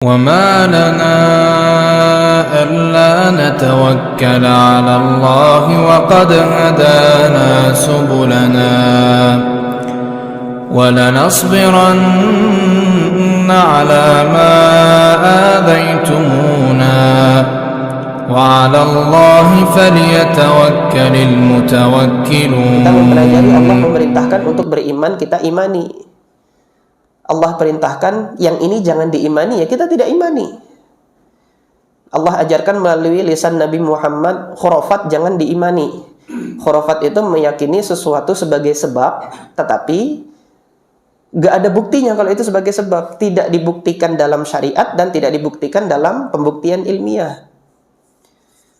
وما لنا ألا نتوكل على الله وقد هدانا سبلنا ولنصبرن على ما آذيتمونا وعلى الله فليتوكل المتوكلون. Kita mempelajari Allah memerintahkan untuk beriman, kita imani. Allah perintahkan yang ini jangan diimani, ya kita tidak imani. Allah ajarkan melalui lisan Nabi Muhammad, khurafat jangan diimani. Khurafat itu meyakini sesuatu sebagai sebab, tetapi gak ada buktinya kalau itu sebagai sebab. Tidak dibuktikan dalam syariat dan tidak dibuktikan dalam pembuktian ilmiah.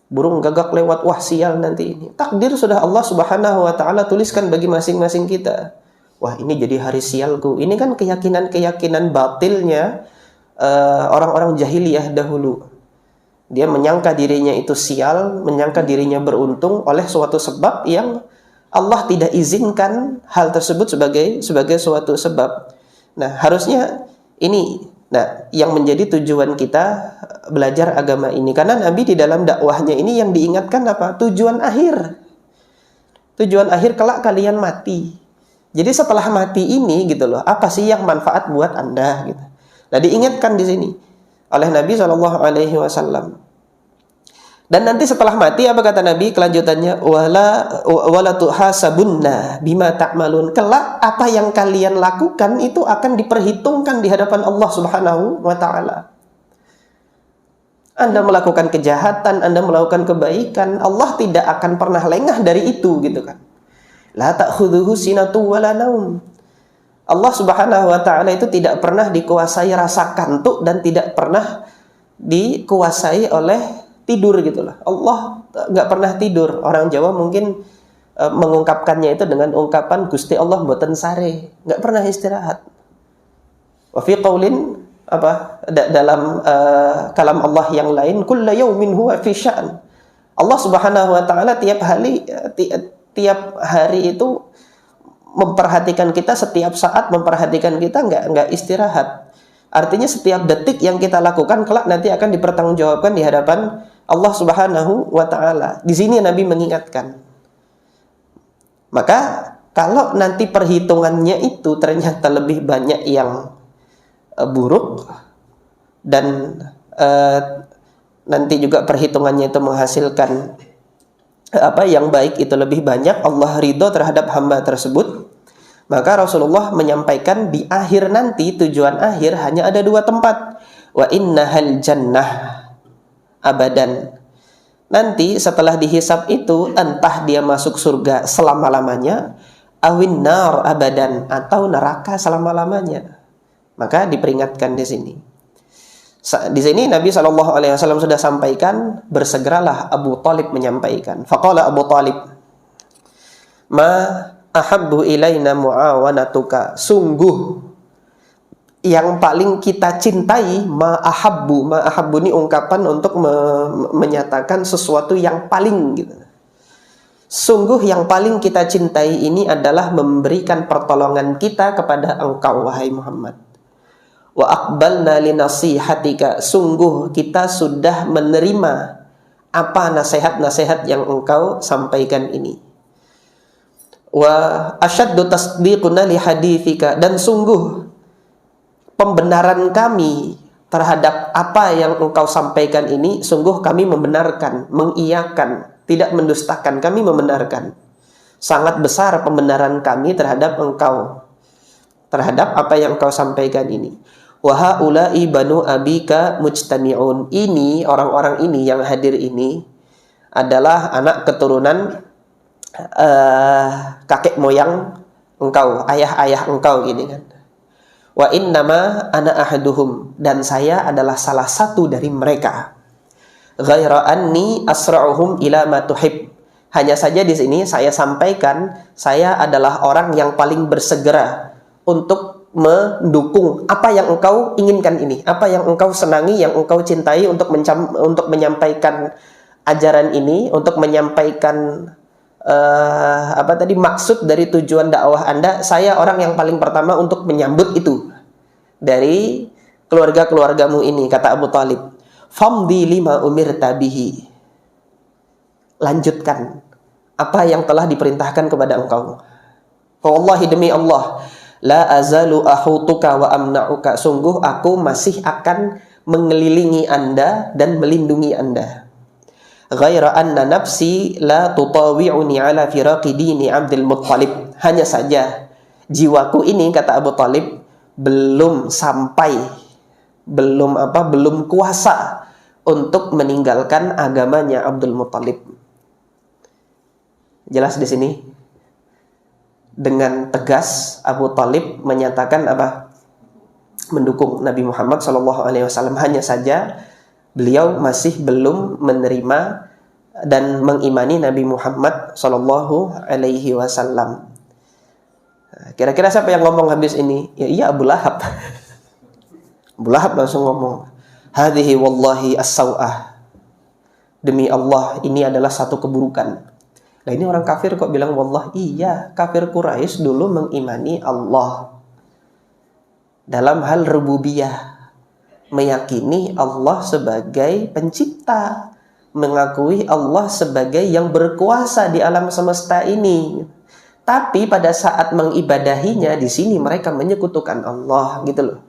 Burung gagak lewat, wah sial nanti ini. Takdir sudah Allah Subhanahu wa ta'ala tuliskan bagi masing-masing kita. Wah ini jadi hari sialku. Ini kan keyakinan-keyakinan batilnya orang-orang jahiliyah dahulu. Dia menyangka dirinya itu sial, menyangka dirinya beruntung oleh suatu sebab yang Allah tidak izinkan hal tersebut sebagai suatu sebab. Nah harusnya ini yang menjadi tujuan kita belajar agama ini. Karena Nabi di dalam dakwahnya ini yang diingatkan apa? Tujuan akhir. Tujuan akhir kelak kalian mati. Jadi setelah mati ini gitu loh, apa sih yang manfaat buat Anda gitu. Nah, diingatkan di sini oleh Nabi SAW. Dan nanti setelah mati apa kata Nabi kelanjutannya? Wala tuhasabunna bima ta'malun. Kelak apa yang kalian lakukan itu akan diperhitungkan di hadapan Allah Subhanahu wa taala. Anda melakukan kejahatan, Anda melakukan kebaikan, Allah tidak akan pernah lengah dari itu gitu kan. La ta'khudhuhu sinatu wala naum. Allah Subhanahu wa taala itu tidak pernah dikuasai rasa kantuk dan tidak pernah dikuasai oleh tidur gitulah. Allah enggak pernah tidur. Orang Jawa mungkin mengungkapkannya itu dengan ungkapan Gusti Allah mboten sare, enggak pernah istirahat. Wa fi qaulin dalam kalam Allah yang lain, kullu yaumin huwa fi sya'n. Allah Subhanahu wa taala tiap hari itu memperhatikan kita, setiap saat memperhatikan kita, nggak istirahat. Artinya setiap detik yang kita lakukan kelak nanti akan dipertanggungjawabkan di hadapan Allah Subhanahu wa taala. Di sini Nabi mengingatkan. Maka kalau nanti perhitungannya itu ternyata lebih banyak yang buruk dan nanti juga perhitungannya itu menghasilkan yang baik itu lebih banyak, Allah ridho terhadap hamba tersebut, maka Rasulullah menyampaikan di akhir nanti tujuan akhir hanya ada dua tempat. Wa innahal jannah abadan. Nanti setelah dihisab itu entah dia masuk surga selama-lamanya, awin nar abadan, atau neraka selama-lamanya. Maka diperingatkan di sini. Di sini Nabi SAW sudah sampaikan, bersegeralah Abu Talib menyampaikan. Faqala Abu Talib, ma ahabbu ilaina muawanatuka. Sungguh yang paling kita cintai, ma ahabbu ini ungkapan untuk menyatakan sesuatu yang paling gitu. Sungguh yang paling kita cintai ini adalah memberikan pertolongan kita kepada engkau wahai Muhammad. Wa aqbalna linasihatika. Sungguh kita sudah menerima apa nasihat-nasihat yang engkau sampaikan ini. Wa asyaddu tasdiquna li hadithika. Dan sungguh pembenaran kami terhadap apa yang engkau sampaikan ini, sungguh kami membenarkan, mengiyakan, tidak mendustakan, kami membenarkan. Sangat besar pembenaran kami terhadap engkau, terhadap apa yang engkau sampaikan ini. Wa haula'i banu abika mujtami'un. Ini orang-orang ini yang hadir ini adalah anak keturunan kakek moyang engkau, ayah-ayah engkau gini kan. Wa innama ana ahaduhum, dan saya adalah salah satu dari mereka. Ghaira anni asra'uhum ila ma tuhib. Hanya saja di sini saya sampaikan saya adalah orang yang paling bersegera untuk mendukung apa yang engkau inginkan ini, apa yang engkau senangi, yang engkau cintai, untuk menyampaikan ajaran ini, untuk menyampaikan maksud dari tujuan dakwah Anda. Saya orang yang paling pertama untuk menyambut itu dari keluarga-keluargamu ini, kata Abu Talib. Famdi lima umirta bihi. Lanjutkan apa yang telah diperintahkan kepada engkau. Wallahi, demi Allah, la azalu ahutuka wa amna'uka. Sungguh aku masih akan mengelilingi Anda dan melindungi Anda. Ghaira anna nafsi la tutawi'uni ala firaqi dini Abdul Muttalib. Hanya saja jiwaku ini, kata Abu Talib, belum kuasa untuk meninggalkan agamanya Abdul Muttalib. Jelas di sini. Dengan tegas Abu Talib menyatakan apa? Mendukung Nabi Muhammad SAW. Hanya saja beliau masih belum menerima dan mengimani Nabi Muhammad SAW. Kira-kira siapa yang ngomong habis ini? Ya iya, Abu Lahab. Abu Lahab langsung ngomong, hadhihi wallahi as-saw'ah. Demi Allah, ini adalah satu keburukan. Nah, ini orang kafir kok bilang wallah. Iya, kafir Quraisy dulu mengimani Allah dalam hal rububiyah, meyakini Allah sebagai pencipta, mengakui Allah sebagai yang berkuasa di alam semesta ini. Tapi pada saat mengibadahinya, di sini mereka menyekutukan Allah, gitu loh.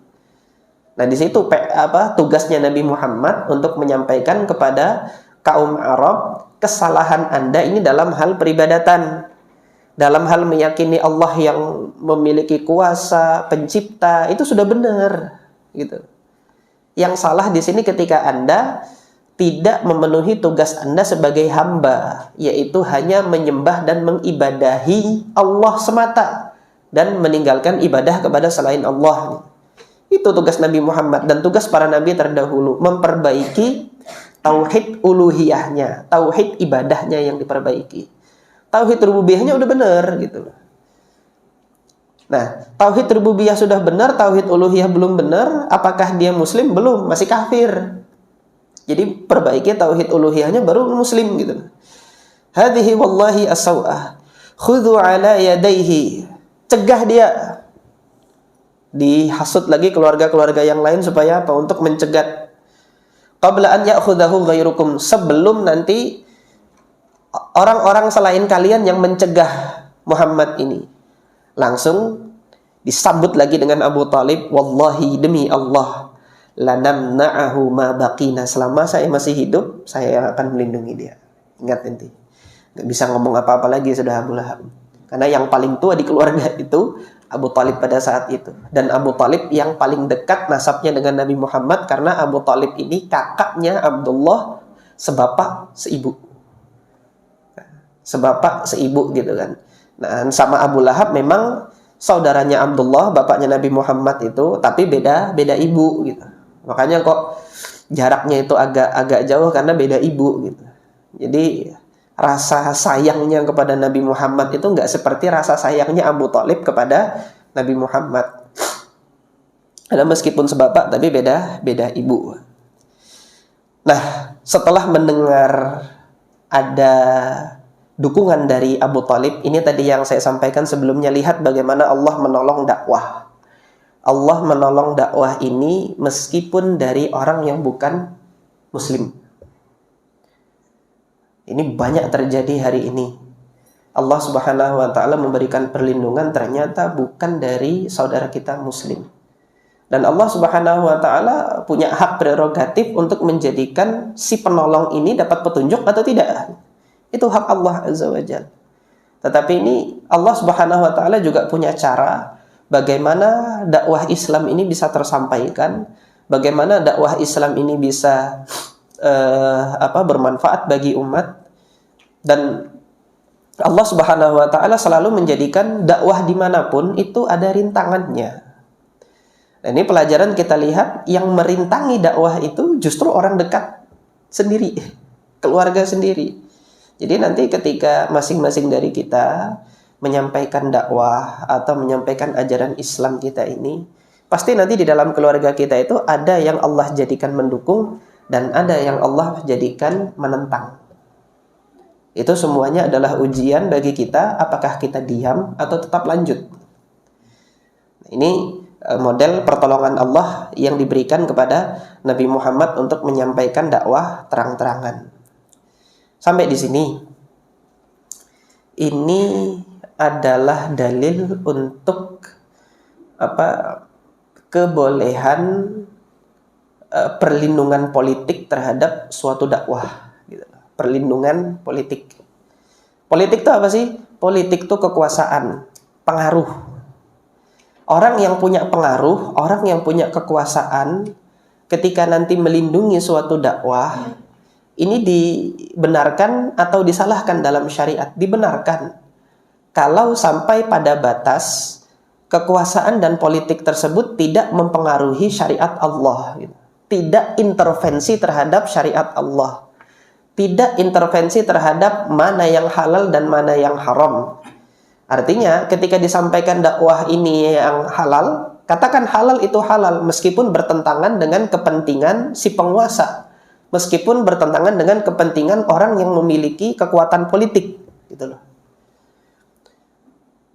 Nah, di situ tugasnya Nabi Muhammad untuk menyampaikan kepada kaum Arab, kesalahan Anda ini dalam hal peribadatan, dalam hal meyakini Allah yang memiliki kuasa, pencipta, itu sudah benar, gitu. Yang salah di sini ketika Anda tidak memenuhi tugas Anda sebagai hamba, yaitu hanya menyembah dan mengibadahi Allah semata dan meninggalkan ibadah kepada selain Allah. Itu tugas Nabi Muhammad dan tugas para nabi terdahulu, memperbaiki tauhid uluhiyahnya, tauhid ibadahnya yang diperbaiki. Tauhid rububiyahnya udah benar, gitu. Nah, tauhid rububiyah sudah benar, tauhid uluhiyah belum benar, apakah dia muslim? Belum, masih kafir. Jadi perbaiki tauhid uluhiyahnya baru muslim, gitu. Hadhihi wallahi as-saw'ah. Khudhu ala yadayhi. Cegah dia. Dihasut lagi keluarga-keluarga yang lain supaya apa? Untuk mencegat. Qabla an ya'khudhahu ghairukum. Sebelum nanti orang-orang selain kalian yang mencegah Muhammad ini. Langsung disambut lagi dengan Abu Talib. Wallahi, demi Allah, lanamna'ahu ma baqina. Selama saya masih hidup, saya akan melindungi dia. Ingat nanti. Gak bisa ngomong apa-apa lagi sudah Abu Lahab. Karena yang paling tua di keluarga itu Abu Talib pada saat itu. Dan Abu Talib yang paling dekat nasabnya dengan Nabi Muhammad, karena Abu Talib ini kakaknya Abdullah, sebapak seibu. Sebapak seibu, gitu kan. Nah, sama Abu Lahab memang saudaranya Abdullah, bapaknya Nabi Muhammad itu, tapi beda ibu, gitu. Makanya kok jaraknya itu agak jauh karena beda ibu, gitu. Jadi rasa sayangnya kepada Nabi Muhammad itu nggak seperti rasa sayangnya Abu Talib kepada Nabi Muhammad. Karena meskipun sebapak tapi beda ibu. Nah, setelah mendengar ada dukungan dari Abu Talib, ini tadi yang saya sampaikan sebelumnya, lihat bagaimana Allah menolong dakwah. Allah menolong dakwah ini meskipun dari orang yang bukan muslim. Ini banyak terjadi hari ini. Allah Subhanahu wa ta'ala memberikan perlindungan ternyata bukan dari saudara kita muslim. Dan Allah Subhanahu wa ta'ala punya hak prerogatif untuk menjadikan si penolong ini dapat petunjuk atau tidak. Itu hak Allah Azza wa Jalla. Tetapi ini Allah Subhanahu wa ta'ala juga punya cara bagaimana dakwah Islam ini bisa tersampaikan, bagaimana dakwah Islam ini bisa bermanfaat bagi umat. Dan Allah Subhanahu wa ta'ala selalu menjadikan dakwah dimanapun itu ada rintangannya. Dan ini pelajaran kita lihat, yang merintangi dakwah itu justru orang dekat sendiri, keluarga sendiri. Jadi nanti ketika masing-masing dari kita menyampaikan dakwah atau menyampaikan ajaran Islam kita ini, pasti nanti di dalam keluarga kita itu ada yang Allah jadikan mendukung dan ada yang Allah jadikan menentang. Itu semuanya adalah ujian bagi kita, apakah kita diam atau tetap lanjut. Ini model pertolongan Allah yang diberikan kepada Nabi Muhammad untuk menyampaikan dakwah terang-terangan. Sampai di sini, ini adalah dalil untuk kebolehan perlindungan politik terhadap suatu dakwah. Gitu. Perlindungan politik. Politik itu apa sih? Politik itu kekuasaan, pengaruh. Orang yang punya pengaruh, orang yang punya kekuasaan, ketika nanti melindungi suatu dakwah, ini dibenarkan atau disalahkan dalam syariat? Dibenarkan. Kalau sampai pada batas kekuasaan dan politik tersebut tidak mempengaruhi syariat Allah. Tidak intervensi terhadap syariat Allah. Tidak intervensi terhadap mana yang halal dan mana yang haram. Artinya ketika disampaikan dakwah ini yang halal, katakan halal itu halal meskipun bertentangan dengan kepentingan si penguasa, meskipun bertentangan dengan kepentingan orang yang memiliki kekuatan politik, gitu loh.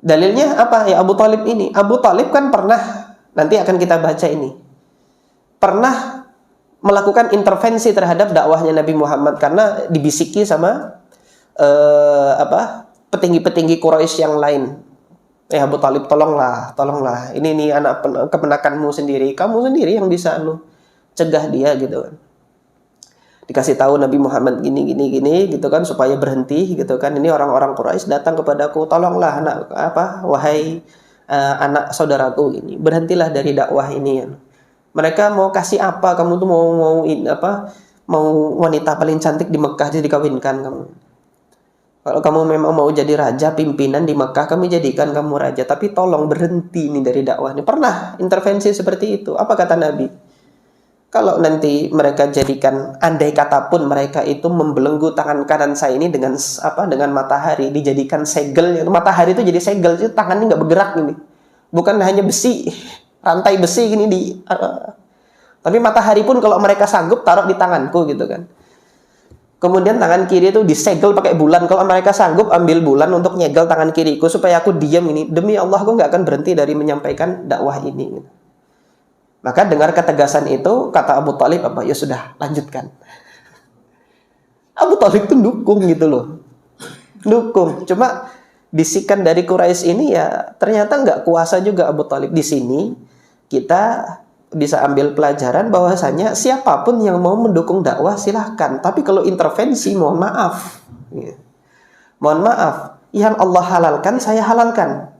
Dalilnya apa? Ya Abu Thalib ini. Abu Thalib kan pernah, nanti akan kita baca ini, pernah melakukan intervensi terhadap dakwahnya Nabi Muhammad karena dibisiki sama petinggi-petinggi Quraisy yang lain. Abu Thalib, tolonglah. Ini nih anak kemenakanmu sendiri. Kamu sendiri yang bisa cegah dia gitu kan. Dikasih tahu Nabi Muhammad gini gitu kan supaya berhenti gitu kan. Ini orang-orang Quraisy datang kepadaku, tolonglah wahai anak saudaraku ini, berhentilah dari dakwah ini. Mereka mau kasih apa? Kamu tuh mau wanita paling cantik di Mekah jadi dikawinkan kamu. Kalau kamu memang mau jadi raja, pimpinan di Mekah, kami jadikan kamu raja. Tapi tolong berhenti nih dari dakwah ini. Pernah intervensi seperti itu. Apa kata Nabi? Kalau nanti mereka jadikan, andai kata pun mereka itu membelenggu tangan kanan saya ini dengan matahari, dijadikan segel. Matahari itu jadi segel, itu tangannya nggak bergerak ini. Bukan hanya besi, rantai besi gini tapi matahari pun kalau mereka sanggup taruh di tanganku gitu kan. Kemudian tangan kiri itu disegel pakai bulan. Kalau mereka sanggup ambil bulan untuk nyegel tangan kiriku supaya aku diam ini. Demi Allah aku nggak akan berhenti dari menyampaikan dakwah ini. Maka dengar ketegasan itu, kata Abu Thalib ya sudah, lanjutkan. Abu Thalib itu dukung gitu loh. Dukung. Cuma bisikan dari Quraisy ini ya ternyata nggak kuasa juga Abu Thalib. Di sini kita bisa ambil pelajaran bahwasanya siapapun yang mau mendukung dakwah silahkan. Tapi kalau intervensi, mohon maaf. Mohon maaf. Yang Allah halalkan, saya halalkan.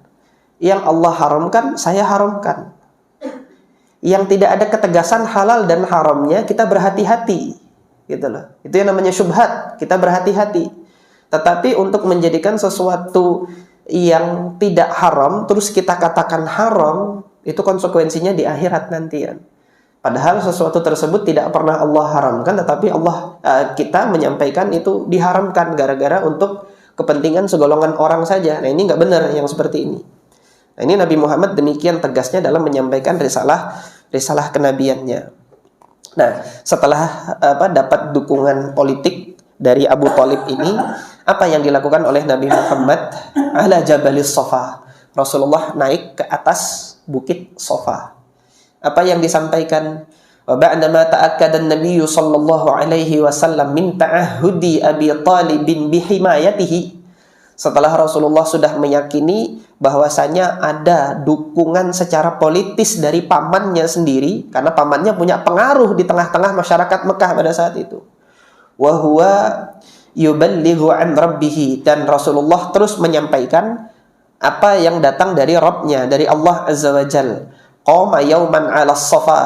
Yang Allah haramkan, saya haramkan. Yang tidak ada ketegasan halal dan haramnya, kita berhati-hati. Gitu loh. Itu yang namanya syubhat. Kita berhati-hati. Tetapi untuk menjadikan sesuatu yang tidak haram, terus kita katakan haram, itu konsekuensinya di akhirat nanti ya. Padahal sesuatu tersebut tidak pernah Allah haramkan, tetapi kita menyampaikan itu diharamkan gara-gara untuk kepentingan segolongan orang saja. Nah ini nggak benar yang seperti ini. Nah ini Nabi Muhammad demikian tegasnya dalam menyampaikan risalah kenabiannya. Nah setelah dapat dukungan politik dari Abu Thalib ini, apa yang dilakukan oleh Nabi Muhammad? Ala Jabalis Safa. Rasulullah naik ke atas bukit Safa. Apa yang disampaikan? Wa ba'dama ta'akkada an-nabiy sallallahu alaihi wasallam min ta'ahudi Abi Thalib bihimayatihi. Setelah Rasulullah sudah meyakini bahwasanya ada dukungan secara politis dari pamannya sendiri, karena pamannya punya pengaruh di tengah-tengah masyarakat Mekah pada saat itu. Wa huwa yuballighu an rabbih, dan Rasulullah terus menyampaikan apa yang datang dari Rabb-nya, dari Allah Azza wa Jal. Qama yauman 'ala Safa.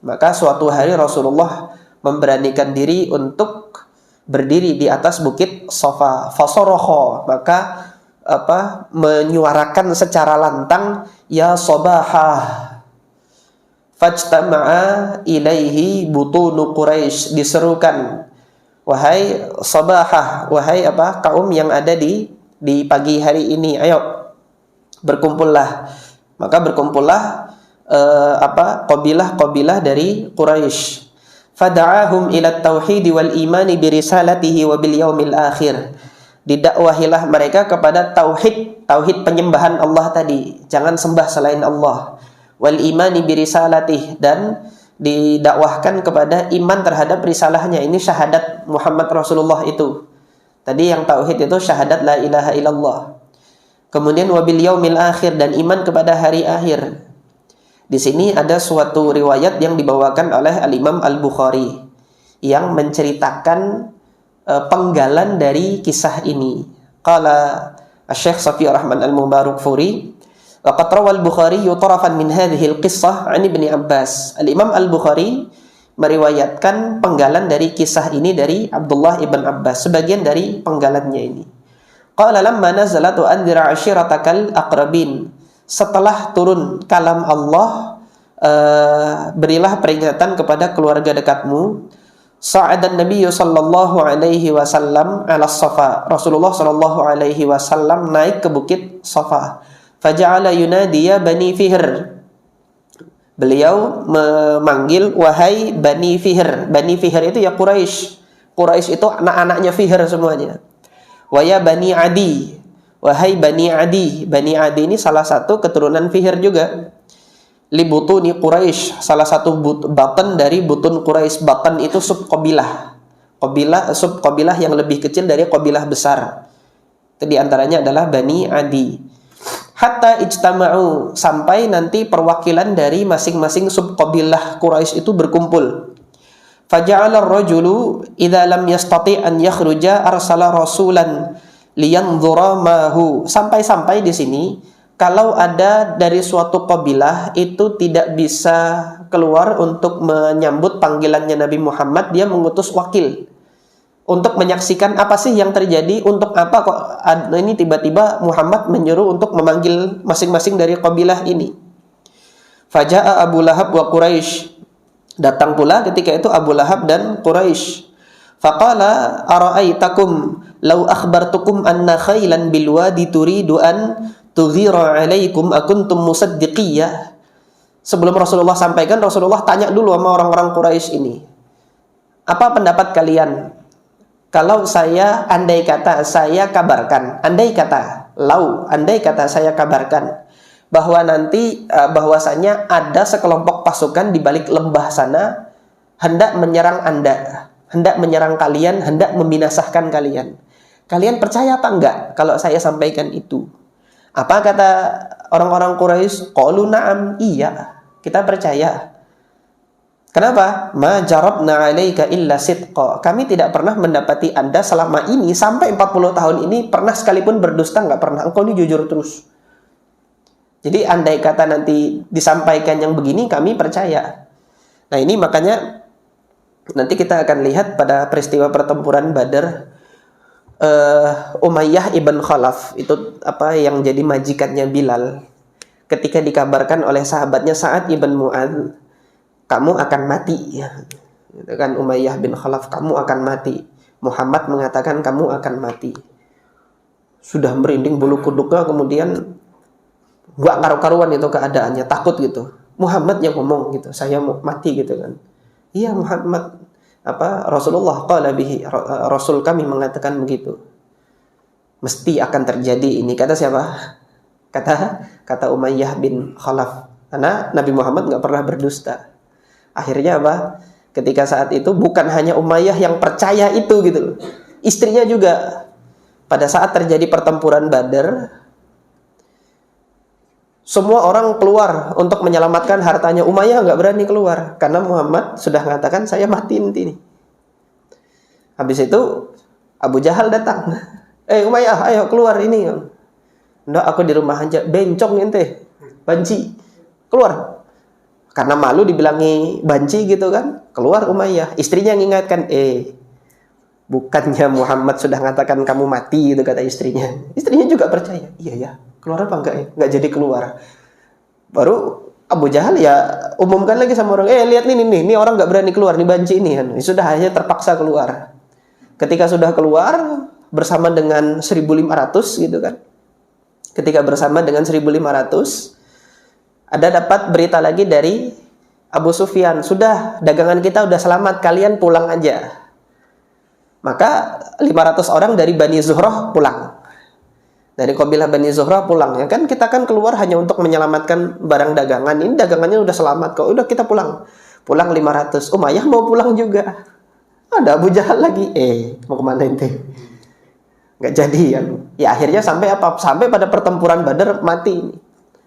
Maka suatu hari Rasulullah memberanikan diri untuk berdiri di atas bukit Safa. Fasaraha, maka menyuarakan secara lantang, ya sabahah. Fajtama'a ilaihi butunu Quraisy, diserukan, wahai sabahah, wahai kaum yang ada di pagi hari ini, ayo berkumpullah. Maka berkumpullah qabilah-qabilah dari Quraisy. Fada'ahum ila tauhid wal imani bi risalatihi wa bil yaumil akhir. Didakwahilah mereka kepada tauhid penyembahan Allah tadi, jangan sembah selain Allah. wal imani bi risalatih, dan didakwahkan kepada iman terhadap risalahnya. Ini syahadat Muhammad Rasulullah itu. Tadi yang tauhid itu syahadat la ilaha illallah. Kemudian wabil yaumil akhir, dan iman kepada hari akhir. Di sini ada suatu riwayat yang dibawakan oleh Al-Imam Al-Bukhari yang menceritakan penggalan dari kisah ini. Qala Asy-Syaikh Shafiyur Rahman Al-Mubarakfuri, laqad rawal Bukhari tarafan min hadhihi al-qissah 'an Ibnu Abbas. Al-Imam Al-Bukhari meriwayatkan penggalan dari kisah ini dari Abdullah ibn Abbas, sebagian dari penggalannya ini. Qala lamma nazalat wa anzir 'ashiratakal aqrabin. Setelah turun kalam Allah, berilah peringatan kepada keluarga dekatmu. Sa'adan Nabi sallallahu alaihi wasallam 'ala Safa. Rasulullah sallallahu alaihi wasallam naik ke bukit Safa. Faja'ala yunadiya Bani Fihr. Beliau memanggil wahai Bani Fihr. Bani Fihr itu ya Quraisy. Quraisy itu anak-anaknya Fihr semuanya. Wa ya Bani Adi. Wahai Bani Adi. Bani Adi ini salah satu keturunan Fihr juga. Li butuni Quraisy, salah satu batan dari butun Quraisy. Batan itu subqabilah. Subqabilah yang lebih kecil dari qabilah besar. Itu diantaranya adalah Bani Adi. Hatta ijtama'u, sampai nanti perwakilan dari masing-masing subqabilah Quraisy itu berkumpul. Faja'ala ar-rajulu idza lam yastati' an yakhruja arsala rasulan liyanzura mahu. Sampai-sampai di sini, kalau ada dari suatu qabilah itu tidak bisa keluar untuk menyambut panggilannya Nabi Muhammad, dia mengutus wakil untuk menyaksikan apa sih yang terjadi, untuk apa kok ini tiba-tiba Muhammad menyuruh untuk memanggil masing-masing dari qabilah ini. Faja'a Abu Lahab wa Quraisy. Datang pula ketika itu Abu Lahab dan Quraisy. Faqala ara'aitakum law akhbartukum anna khailan bil wadi turidu an tughira 'alaikum akuntum musaddiqiyah. Sebelum Rasulullah sampaikan, Rasulullah tanya dulu sama orang-orang Quraisy ini. Apa pendapat kalian? Kalau saya andai kata saya kabarkan saya kabarkan bahwa nanti bahwasanya ada sekelompok pasukan di balik lembah sana hendak menyerang Anda, hendak menyerang kalian, hendak membinasakan kalian. Kalian percaya apa enggak kalau saya sampaikan itu? Apa kata orang-orang Quraisy? Qalu na'am, iya, kita percaya. Kenapa? Ma jarabna 'alaika illa sidqa. Kami tidak pernah mendapati Anda selama ini sampai 40 tahun ini pernah sekalipun berdusta, enggak pernah. Engkau ini jujur terus. Jadi andai kata nanti disampaikan yang begini, kami percaya. Nah, ini makanya nanti kita akan lihat pada peristiwa pertempuran Badar, Umayyah ibn Khalaf itu yang jadi majikannya Bilal. Ketika dikabarkan oleh sahabatnya Sa'ad ibn Mu'adz, kamu akan mati, ya. Itu kan Umayyah bin Khalaf, kamu akan mati. Muhammad mengatakan kamu akan mati. Sudah merinding bulu kuduknya, kemudian gak karu-karuan itu keadaannya, takut gitu. Muhammad yang ngomong gitu, saya mau mati gitu kan. Iya Muhammad, Rasulullah qala bihi, Rasul kami mengatakan begitu. Mesti akan terjadi ini. Kata siapa? Kata Umayyah bin Khalaf. Karena Nabi Muhammad gak pernah berdusta. Akhirnya apa? Ketika saat itu bukan hanya Umayyah yang percaya itu gitu, istrinya juga. Pada saat terjadi pertempuran Badar, semua orang keluar untuk menyelamatkan hartanya. Umayyah nggak berani keluar karena Muhammad sudah mengatakan saya mati nanti nih. Habis itu Abu Jahal datang. Umayyah, ayo keluar ini. Nggak, aku di rumah aja. Bencong ente, banci, keluar. Karena malu dibilangi banci gitu kan, keluar Umayyah. Istrinya mengingatkan, bukannya Muhammad sudah mengatakan kamu mati gitu, kata istrinya. Istrinya juga percaya, iya ya, keluar apa enggak ya? Enggak jadi keluar. Baru Abu Jahal ya umumkan lagi sama orang, lihat nih orang enggak berani keluar, nih banci ini kan. Sudah hanya terpaksa keluar. Ketika sudah keluar bersama dengan 1.500 gitu kan. Ketika bersama dengan 1.500, ada dapat berita lagi dari Abu Sufyan, sudah dagangan kita udah selamat, kalian pulang aja. Maka 500 orang dari Bani Zuhrah pulang. Dari kabilah Bani Zuhra pulang, ya kan, kita kan keluar hanya untuk menyelamatkan barang dagangan. Ini dagangannya udah selamat kok. Udah kita pulang. Pulang 500. Umayyah mau pulang juga. Ada Abu Jahal lagi. Mau kemana ente? Nggak jadi ya. Ya akhirnya sampai apa? Sampai pada pertempuran Badar mati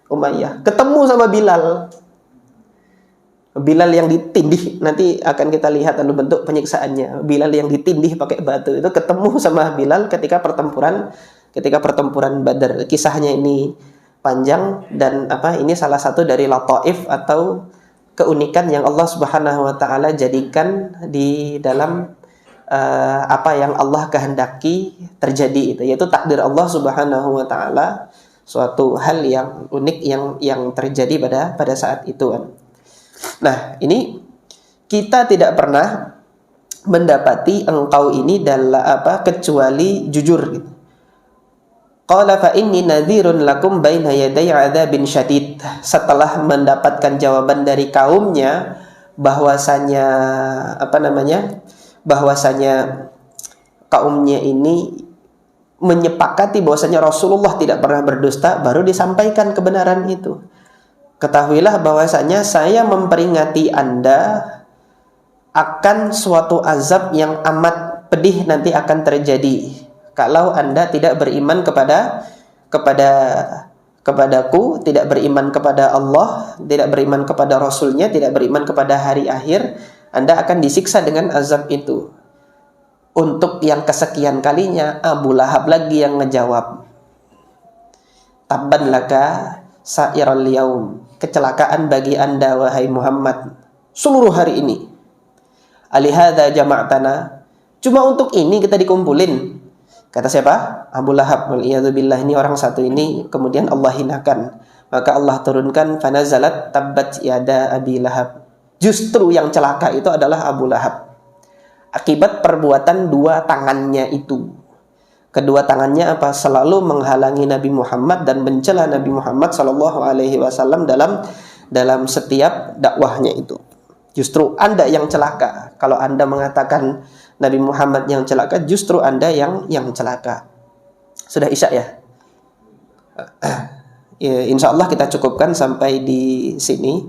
Umayyah. Ketemu sama Bilal. Bilal yang ditindih, nanti akan kita lihat bentuk penyiksaannya. Bilal yang ditindih pakai batu itu ketemu sama Bilal ketika pertempuran Badar. Kisahnya ini panjang dan ini salah satu dari lataif atau keunikan yang Allah Subhanahu wa taala jadikan di dalam apa yang Allah kehendaki terjadi itu, yaitu takdir Allah Subhanahu wa taala, suatu hal yang unik yang terjadi pada saat itu kan. Nah, ini kita tidak pernah mendapati engkau ini kecuali jujur gitu. Qala fa inni nadhirun lakum baina yaday 'adzabin syadid. Setelah mendapatkan jawaban dari kaumnya bahwasanya kaumnya ini menyepakati bahwasanya Rasulullah tidak pernah berdusta, baru disampaikan kebenaran itu. Ketahuilah bahwasanya saya memperingati Anda akan suatu azab yang amat pedih nanti akan terjadi kalau Anda tidak beriman kepadaku, tidak beriman kepada Allah, tidak beriman kepada Rasulnya, tidak beriman kepada hari akhir. Anda akan disiksa dengan azab itu. Untuk yang kesekian kalinya, Abu Lahab lagi yang ngejawab, tabban laka sa'iral yaum, kecelakaan bagi Anda wahai Muhammad seluruh hari ini. Alihadza jama'tana, cuma untuk ini kita dikumpulin. Kata siapa? Abu Lahab. Waliyadzubillah, ini orang satu ini kemudian Allah hinakan. Maka Allah turunkan fanazalat tabbat yada Abi Lahab. Justru yang celaka itu adalah Abu Lahab. Akibat perbuatan dua tangannya itu. Kedua tangannya selalu menghalangi Nabi Muhammad dan mencela Nabi Muhammad SAW dalam setiap dakwahnya itu. Justru Anda yang celaka. Kalau Anda mengatakan Nabi Muhammad yang celaka, justru Anda yang celaka. Sudah Isya ya? Insya Allah kita cukupkan sampai di sini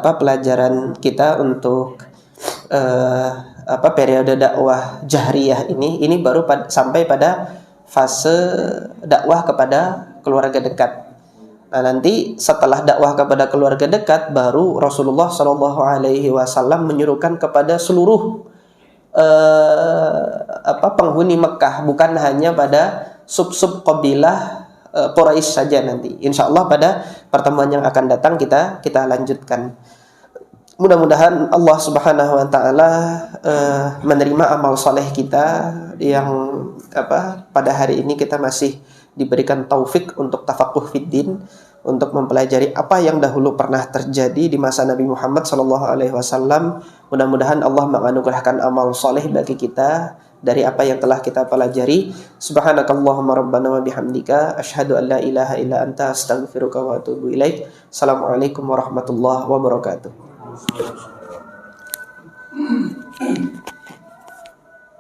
pelajaran kita untuk periode dakwah jahriyah ini baru sampai pada fase dakwah kepada keluarga dekat. Nah, nanti setelah dakwah kepada keluarga dekat, baru Rasulullah SAW menyuruhkan kepada seluruh penghuni Mekah, bukan hanya pada sub-sub qabilah Quraisy saja nanti. Insya Allah pada pertemuan yang akan datang kita lanjutkan. Mudah-mudahan Allah Subhanahu wa taala menerima amal soleh kita yang pada hari ini kita masih diberikan taufik untuk tafaquh fiddin, untuk mempelajari apa yang dahulu pernah terjadi di masa Nabi Muhammad SAW. Mudah-mudahan Allah menganugerahkan amal soleh bagi kita dari apa yang telah kita pelajari. Subhanakallahumma rabbana wa bihamdika asyhadu an la ilaha illa anta astaghfiruka wa atubu ilaik. Assalamualaikum warahmatullahi wabarakatuh.